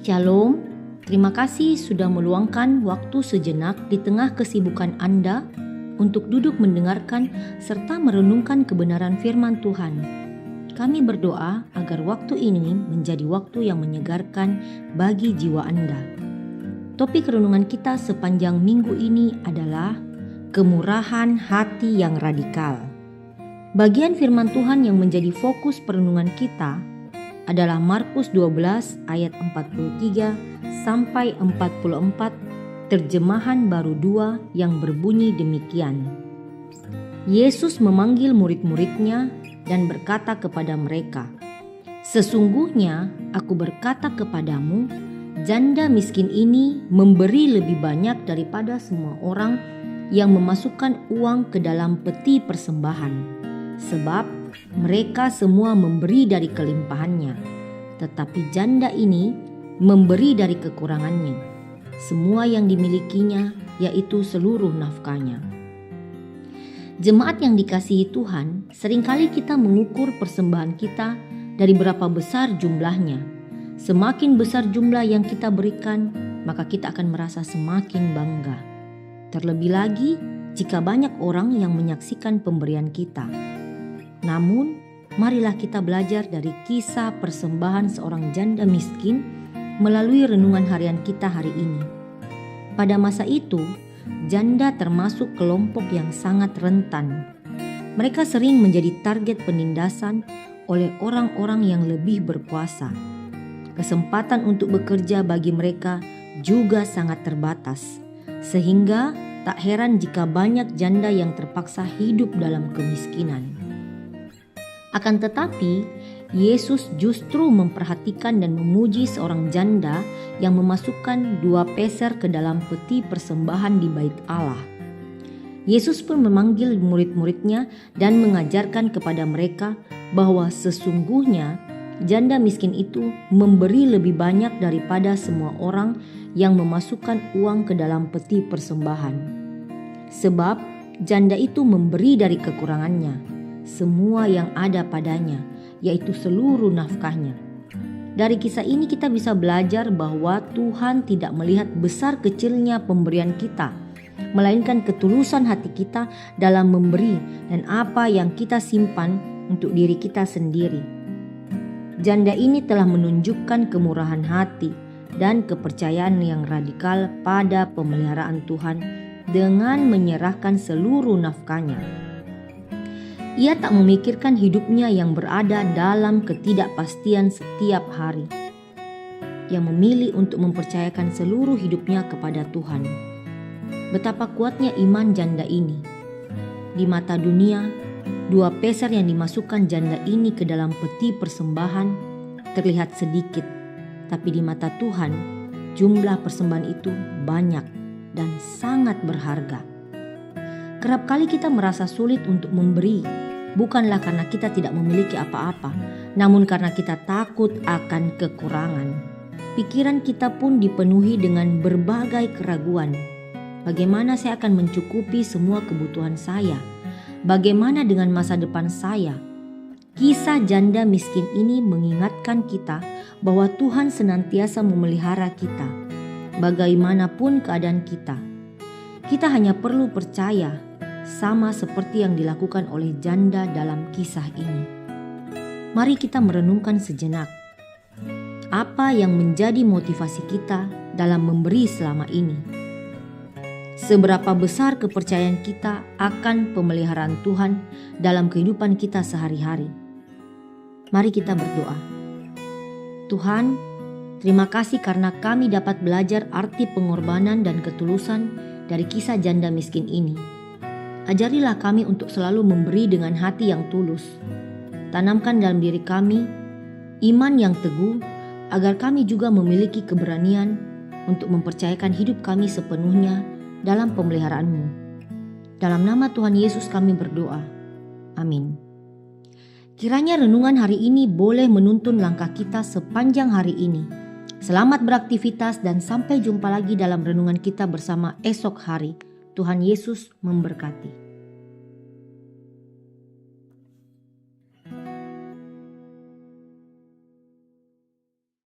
Shalom, terima kasih sudah meluangkan waktu sejenak di tengah kesibukan Anda untuk duduk mendengarkan serta merenungkan kebenaran firman Tuhan. Kami berdoa agar waktu ini menjadi waktu yang menyegarkan bagi jiwa Anda. Topik renungan kita sepanjang minggu ini adalah kemurahan hati yang radikal. Bagian firman Tuhan yang menjadi fokus perenungan kita adalah Markus 12 ayat 43 sampai 44, terjemahan baru 2 yang berbunyi demikian. Yesus memanggil murid-muridnya dan berkata kepada mereka, "Sesungguhnya aku berkata kepadamu, janda miskin ini memberi lebih banyak daripada semua orang yang memasukkan uang ke dalam peti persembahan. Sebab mereka semua memberi dari kelimpahannya, tetapi janda ini memberi dari kekurangannya, semua yang dimilikinya, yaitu seluruh nafkahnya." Jemaat yang dikasihi Tuhan, seringkali kita mengukur persembahan kita dari berapa besar jumlahnya. Semakin besar jumlah yang kita berikan, maka kita akan merasa semakin bangga. Terlebih lagi jika banyak orang yang menyaksikan pemberian kita. Namun, marilah kita belajar dari kisah persembahan seorang janda miskin melalui renungan harian kita hari ini. Pada masa itu, janda termasuk kelompok yang sangat rentan. Mereka sering menjadi target penindasan oleh orang-orang yang lebih berkuasa. Kesempatan untuk bekerja bagi mereka juga sangat terbatas, sehingga tak heran jika banyak janda yang terpaksa hidup dalam kemiskinan. Akan tetapi, Yesus justru memperhatikan dan memuji seorang janda yang memasukkan 2 peser ke dalam peti persembahan di bait Allah. Yesus pun memanggil murid-muridnya dan mengajarkan kepada mereka bahwa sesungguhnya janda miskin itu memberi lebih banyak daripada semua orang yang memasukkan uang ke dalam peti persembahan. Sebab janda itu memberi dari kekurangannya, semua yang ada padanya, yaitu seluruh nafkahnya. Dari kisah ini kita bisa belajar bahwa Tuhan tidak melihat besar kecilnya pemberian kita, melainkan ketulusan hati kita dalam memberi dan apa yang kita simpan untuk diri kita sendiri. Janda ini telah menunjukkan kemurahan hati dan kepercayaan yang radikal pada pemeliharaan Tuhan dengan menyerahkan seluruh nafkahnya. Ia tak memikirkan hidupnya yang berada dalam ketidakpastian setiap hari. Ia memilih untuk mempercayakan seluruh hidupnya kepada Tuhan. Betapa kuatnya iman janda ini. Di mata dunia, 2 peser yang dimasukkan janda ini ke dalam peti persembahan terlihat sedikit. Tapi di mata Tuhan, jumlah persembahan itu banyak dan sangat berharga. Kerap kali kita merasa sulit untuk memberi, bukanlah karena kita tidak memiliki apa-apa, namun karena kita takut akan kekurangan. Pikiran kita pun dipenuhi dengan berbagai keraguan. Bagaimana saya akan mencukupi semua kebutuhan saya? Bagaimana dengan masa depan saya? Kisah janda miskin ini mengingatkan kita bahwa Tuhan senantiasa memelihara kita, bagaimanapun keadaan kita. Kita hanya perlu percaya, sama seperti yang dilakukan oleh janda dalam kisah ini. Mari kita merenungkan sejenak. Apa yang menjadi motivasi kita dalam memberi selama ini? Seberapa besar kepercayaan kita akan pemeliharaan Tuhan dalam kehidupan kita sehari-hari? Mari kita berdoa. Tuhan, terima kasih karena kami dapat belajar arti pengorbanan dan ketulusan dari kisah janda miskin ini. Ajarilah kami untuk selalu memberi dengan hati yang tulus. Tanamkan dalam diri kami iman yang teguh, agar kami juga memiliki keberanian untuk mempercayakan hidup kami sepenuhnya dalam pemeliharaan-Mu. Dalam nama Tuhan Yesus kami berdoa. Amin. Kiranya renungan hari ini boleh menuntun langkah kita sepanjang hari ini. Selamat beraktivitas dan sampai jumpa lagi dalam renungan kita bersama esok hari. Tuhan Yesus memberkati.